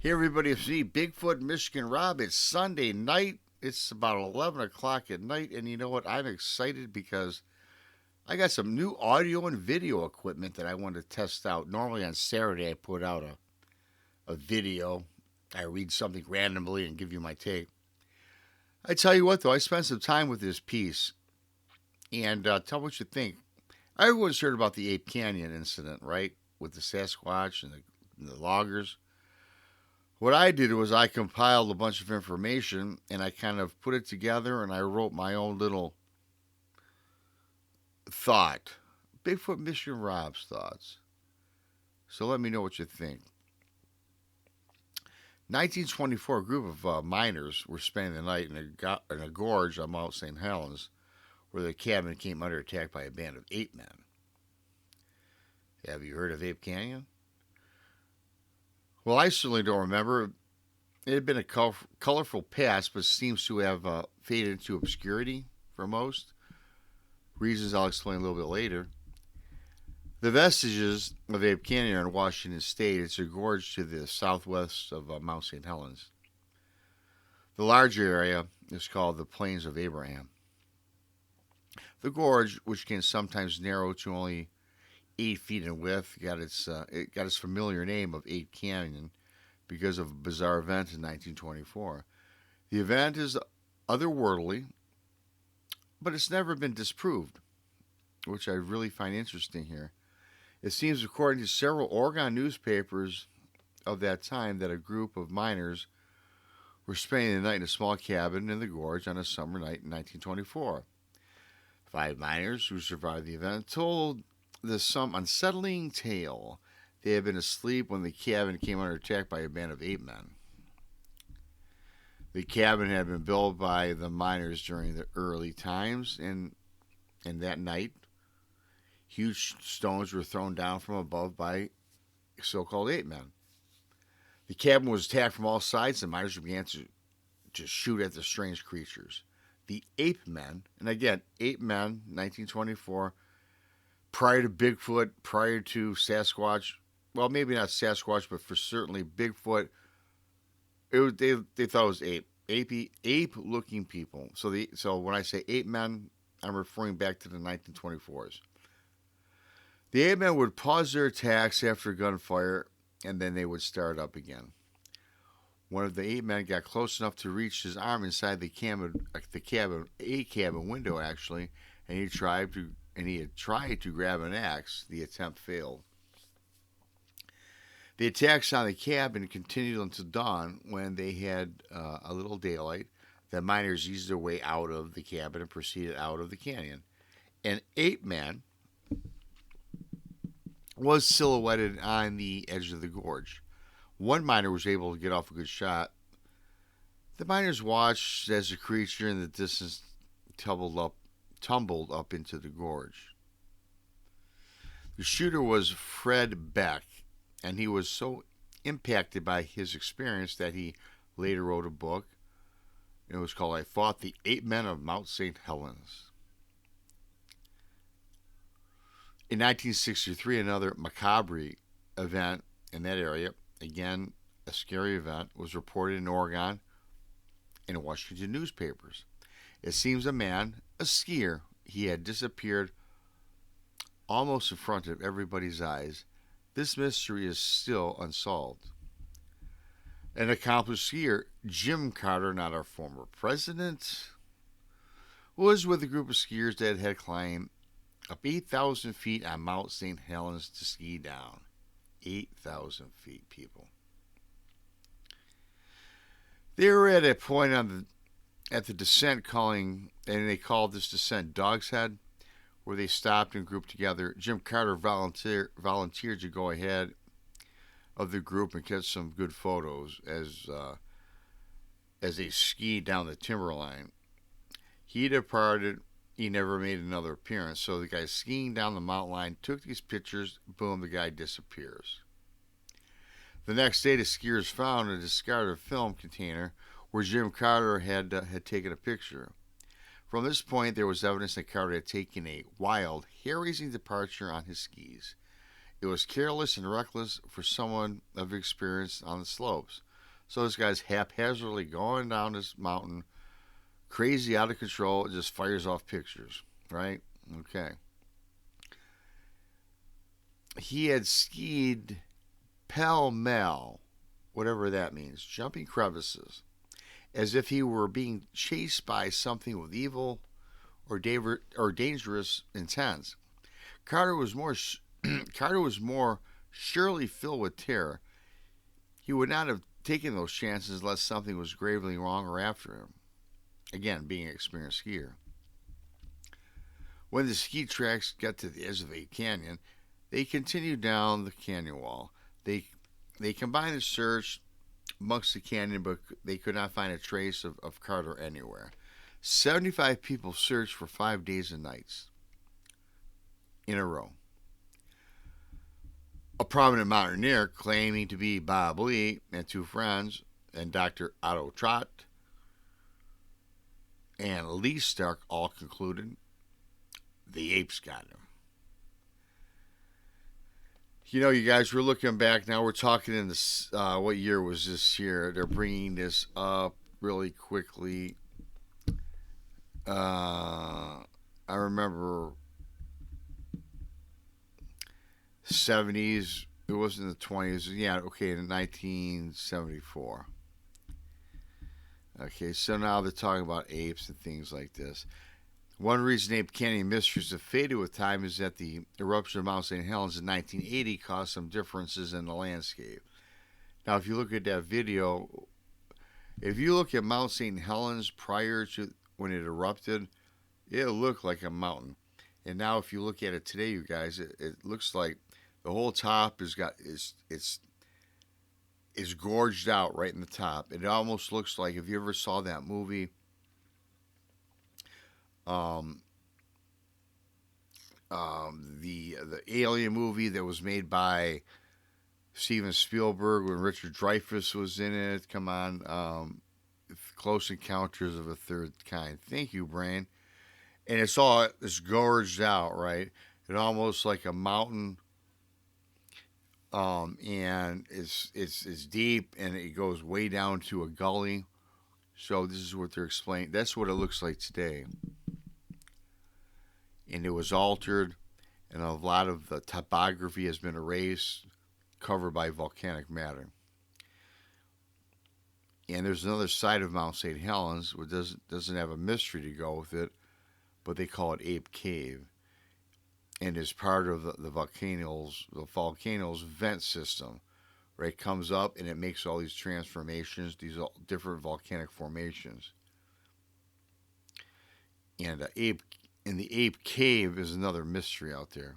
Hey everybody, it's me, Bigfoot, Michigan Rob. It's Sunday night. It's about 11 o'clock at night, and you know what? I'm excited because I got some new audio and video equipment that I want to test out. Normally on Saturday, I put out a video. I read something randomly and give you my take. I tell you what, though, I spent some time with this piece, and tell me what you think. Everyone's heard about the Ape Canyon incident, right? With the Sasquatch and the loggers. What I did was I compiled a bunch of information and I kind of put it together and I wrote my own little thought. Bigfoot Mission Rob's thoughts. So let me know what you think. 1924, a group of miners were spending the night in a gorge on Mount St. Helens where their cabin came under attack by a band of ape men. Have you heard of Ape Canyon? Well, I certainly don't remember. It had been a colorful past, but seems to have faded into obscurity for most. Reasons I'll explain a little bit later. The vestiges of Ape Canyon are in Washington State. It's a gorge to the southwest of Mount St. Helens. The larger area is called the Plains of Abraham. The gorge, which can sometimes narrow to only 8 feet in width, it got its familiar name of Ape Canyon because of a bizarre event in 1924. The event is otherworldly, but it's never been disproved, which I really find interesting here. It seems, according to several Oregon newspapers of that time, that a group of miners were spending the night in a small cabin in the gorge on a summer night in 1924. 5 miners who survived the event told some unsettling tale. They had been asleep when the cabin came under attack by a band of ape men. The cabin had been built by the miners during the early times, and that night, huge stones were thrown down from above by so-called ape men. The cabin was attacked from all sides, and miners began to shoot at the strange creatures. The ape men, and again, ape men, 1924, prior to Bigfoot, prior to Sasquatch, well, maybe not Sasquatch, but for certainly Bigfoot, they thought it was ape-looking people. So when I say ape men, I'm referring back to the 1924s. The ape men would pause their attacks after gunfire, and then they would start up again. One of the ape men got close enough to reach his arm inside a cabin window actually, and he had tried to grab an axe. The attempt failed. The attacks on the cabin continued until dawn, when they had a little daylight. The miners eased their way out of the cabin and proceeded out of the canyon. An ape man was silhouetted on the edge of the gorge. One miner was able to get off a good shot. The miners watched as the creature in the distance tumbled up into the gorge. The shooter was Fred Beck, and he was so impacted by his experience that he later wrote a book. It was called I Fought the Ape Men of Mount St. Helens. In 1963, another macabre event in that area, again a scary event, was reported in Oregon and Washington newspapers. It seems a man, a skier, he had disappeared almost in front of everybody's eyes. This mystery is still unsolved. An accomplished skier, Jim Carter, not our former president, was with a group of skiers that had climbed up 8,000 feet on Mount St. Helens to ski down. 8,000 feet, people. They were at a point at the descent and they called this descent Dog's Head, where they stopped and grouped together. Jim Carter volunteered to go ahead of the group and get some good photos as they skied down the timberline. He departed. He never made another appearance. So the guy skiing down the mountain line took these pictures. Boom, the guy disappears. The next day, the skiers found a discarded film container where Jim Carter had taken a picture. From this point, there was evidence that Carter had taken a wild, hair-raising departure on his skis. It was careless and reckless for someone of experience on the slopes. So this guy's haphazardly going down this mountain, crazy, out of control. It just fires off pictures, right? Okay. He had skied pell mell, whatever that means, jumping crevices, as if he were being chased by something with evil or dangerous intent. Carter was more Carter was more surely filled with terror. He would not have taken those chances unless something was gravely wrong or after him. Again, being an experienced skier. When the ski tracks got to the edge of a canyon, they continued down the canyon wall. They combined the search amongst the canyon, but they could not find a trace of Carter anywhere. 75 people searched for 5 days and nights in a row. A prominent mountaineer claiming to be Bob Lee and 2 friends, and Dr. Otto Trott and Lee Stark all concluded the apes got him. You know, you guys, we're looking back now. We're talking in this, what year was this year? They're bringing this up really quickly. I remember 70s. It was in the 20s. Yeah, okay, in 1974. Okay, so now they're talking about apes and things like this. One reason Ape Canyon mysteries have faded with time is that the eruption of Mount St. Helens in 1980 caused some differences in the landscape. Now, if you look at that video, if you look at Mount St. Helens prior to when it erupted, it looked like a mountain. And now, if you look at it today, you guys, it looks like the whole top is gorged out right in the top. It almost looks like, if you ever saw that movie, the Alien movie that was made by Steven Spielberg when Richard Dreyfuss was in it. Come on, Close Encounters of a Third Kind. Thank you, Brain. And it's gorged out, right? It almost like a mountain, and it's deep and it goes way down to a gully. So this is what they're explaining. That's what it looks like today. And it was altered, and a lot of the topography has been erased, covered by volcanic matter. And there's another side of Mount St. Helens which doesn't have a mystery to go with it, but they call it Ape Cave, and is part of the volcano's vent system. Right, it comes up and it makes all these transformations, these different volcanic formations. And the Ape Cave is another mystery out there.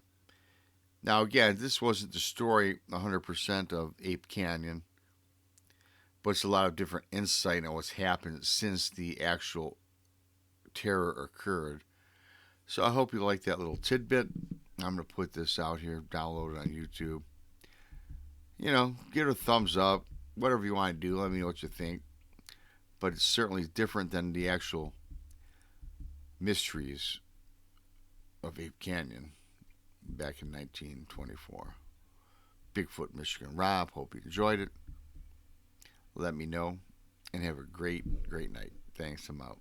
Now, again, this wasn't the story 100% of Ape Canyon, but it's a lot of different insight on what's happened since the actual terror occurred. So I hope you like that little tidbit. I'm going to put this out here, download it on YouTube. You know, give it a thumbs up, whatever you want to do. Let me know what you think. But it's certainly different than the actual mysteries of Ape Canyon back in 1924. Bigfoot, Michigan. Rob, hope you enjoyed it. Let me know, and have a great, great night. Thanks, I'm out.